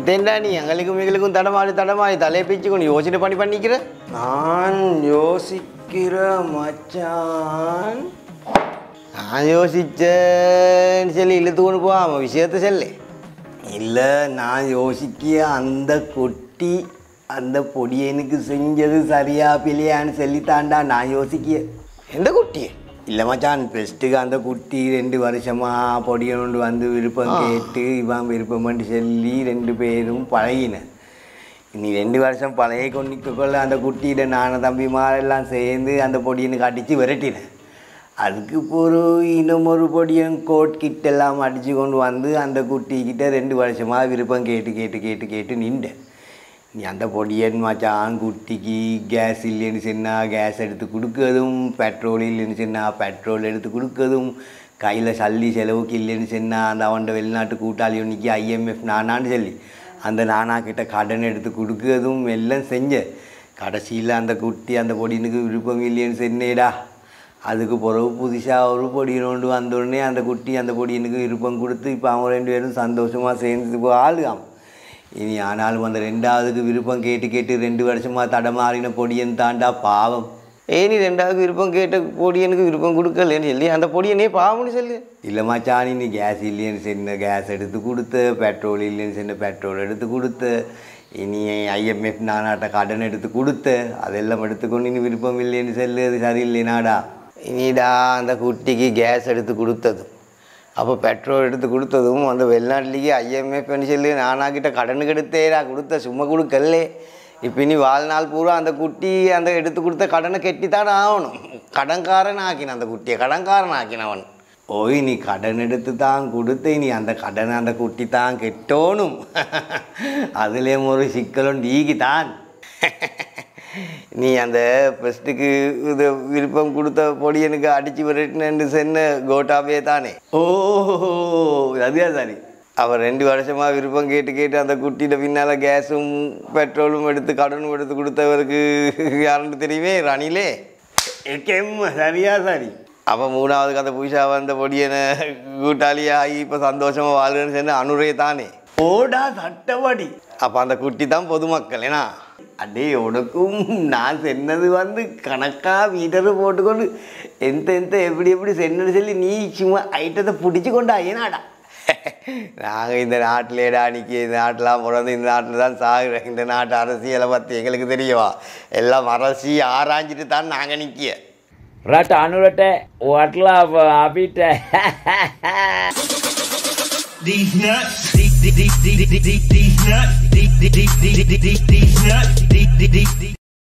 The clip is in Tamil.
எந்தேண்டா நீ எங்களுக்கும் எங்களுக்கும் தடமாறி தலையை பிச்சுக்கணும் யோசனை பண்ணிக்கிற நான் யோசிக்கிற மச்சான் நான் யோசிச்சேன்னு சொல்லி இழுத்து கொண்டு போவாம விஷயத்த சொல்லு இல்லை நான் யோசிக்கிய அந்த குட்டி அந்த பொடியனுக்கு செஞ்சது சரியா பிள்ளையான்னு சொல்லித்தாண்டா நான் யோசிக்கிய எந்த குட்டியே இல்லை மச்சான் பெஸ்ட்டுக்கு அந்த குட்டி 2 வருஷமாக பொடியனோண்டு வந்து விருப்பம் கேட்டு இவன் விருப்பம்னு சொல்லி 2 பேரும் பழகினேன் இனி 2 வருஷம் பழைய கொண்டிக்கொள்ள அந்த குட்டியிட நானும் தம்பிமாரெல்லாம் சேர்ந்து அந்த பொடியனுக்கு அடித்து விரட்டினேன் அதுக்கு இன்னும் ஒரு பொடியன் கோட் கிட்டெல்லாம் அடித்து கொண்டு வந்து அந்த குட்டிக்கிட்ட 2 வருஷமாக விருப்பம் கேட்டு நின்றேன் நீ அந்த பொடியன் மச்சான் குட்டிக்கு கேஸ் இல்லைன்னு சொன்னால் கேஸ் எடுத்து கொடுக்கறதும் பெட்ரோல் இல்லைன்னு சொன்னால் பெட்ரோல் எடுத்து கொடுக்கறதும் கையில் சல்லி செலவுக்கு இல்லைன்னு சொன்னால் அந்த அவன்ட வெளிநாட்டு கூட்டாளி ஒன்றைக்கி IMF நானான்னு சொல்லி அந்த நானாக்கிட்ட கடன் எடுத்து கொடுக்கறதும் எல்லாம் செஞ்சேன் கடைசியில் அந்த குட்டி அந்த பொடியனுக்கு விருப்பம் இல்லைன்னு சொன்னேடா அதுக்கு பிறகு புதுசாக ஒரு பொடியனோண்டு வந்தோடனே அந்த குட்டி அந்த பொடியனுக்கு விருப்பம் கொடுத்து இப்போ அவங்க 2 பேரும் சந்தோஷமாக சேர்ந்து ஆளுகாம் இனி ஆனாலும் அந்த 2ஆவதுக்கு விருப்பம் கேட்டு 2 வருஷமாக தடமாறின பொடியன் தாண்டா பாவம் நீ 2ஆவது விருப்பம் கேட்ட பொடியனுக்கு விருப்பம் கொடுக்கலன்னு சொல்லி அந்த பொடியனே பாவம்னு சொல்லு இல்லைம்மா சாணி நீ கேஸ் இல்லைன்னு சொன்ன கேஸ் எடுத்து கொடுத்த பெட்ரோல் இல்லைன்னு சொன்ன பெட்ரோல் எடுத்து கொடுத்த இனி IMF நானாட்ட கடன் எடுத்து கொடுத்த அதெல்லாம் எடுத்துக்கொண்டு இனி விருப்பம் இல்லைன்னு சொல்லு அது சரியில்லைனாடா இனிடா அந்த குட்டிக்கு கேஸ் எடுத்து கொடுத்ததும் அப்போ பெட்ரோல் எடுத்து கொடுத்ததும் அந்த வெளிநாட்டிலேயே IMFன்னு சொல்லி நானாக்கிட்ட கடனுக்கு எடுத்தேடா கொடுத்த சும்மா கொடுக்கலே இப்போ இனி வாழ்நாள் பூரா அந்த குட்டி அந்த எடுத்து கொடுத்த கடனை கெட்டித்தான் ஆகணும் கடன்காரன் ஆக்கின அந்த குட்டியை கடன்காரன் ஆக்கினவன் நீ கடன் எடுத்து தான் கொடுத்த நீ அந்த கடனை அந்த குட்டி தான் கெட்டோணும் அதுலேயும் ஒரு சிக்கலும் நீக்கித்தான் நீ அந்த ஃபஸ்ட்டுக்கு இது விருப்பம் கொடுத்த பொடியனுக்கு அடித்து விரட்டினு சொன்ன கோட்டாவே தானே அதுவே சரி அவர் 2 வருஷமாக விருப்பம் கேட்டு அந்த குட்டியில் பின்னால் கேஸும் பெட்ரோலும் எடுத்து கடனும் எடுத்து கொடுத்தவருக்கு யாருன்னு தெரியுமே ரணிலே சரியா சரி அப்போ 3ஆவதுக்கு அந்த புதுசாக வந்த பொடியனை கூட்டாளியாகி இப்போ சந்தோஷமாக வாழ்கிறேன்னு சொன்ன அனுரே தானே ஓடா சட்டப்படி அப்போ அந்த குட்டி தான் பொதுமக்கள் ஏன்னா அடே உனக்கும் நான் சென்னது வந்து கணக்காக மீட்டரு போட்டுக்கொண்டு எந்த எப்படி சென்னு சொல்லி நீ சும்மா ஐட்டத்தை பிடிச்சி கொண்டா ஏனாடா நாங்கள் இந்த நாட்டிலேடா நிற்க இந்த நாட்டெலாம் பிறந்து இந்த நாட்டில் தான் சாகுறேன் இந்த நாட்டு அரசியலை பற்றி எங்களுக்கு தெரியவா எல்லாம் அரசி ஆராய்ஞ்சிட்டு தான் நாங்கள் நிற்க රට අනුරට වටලා අපිට these nuts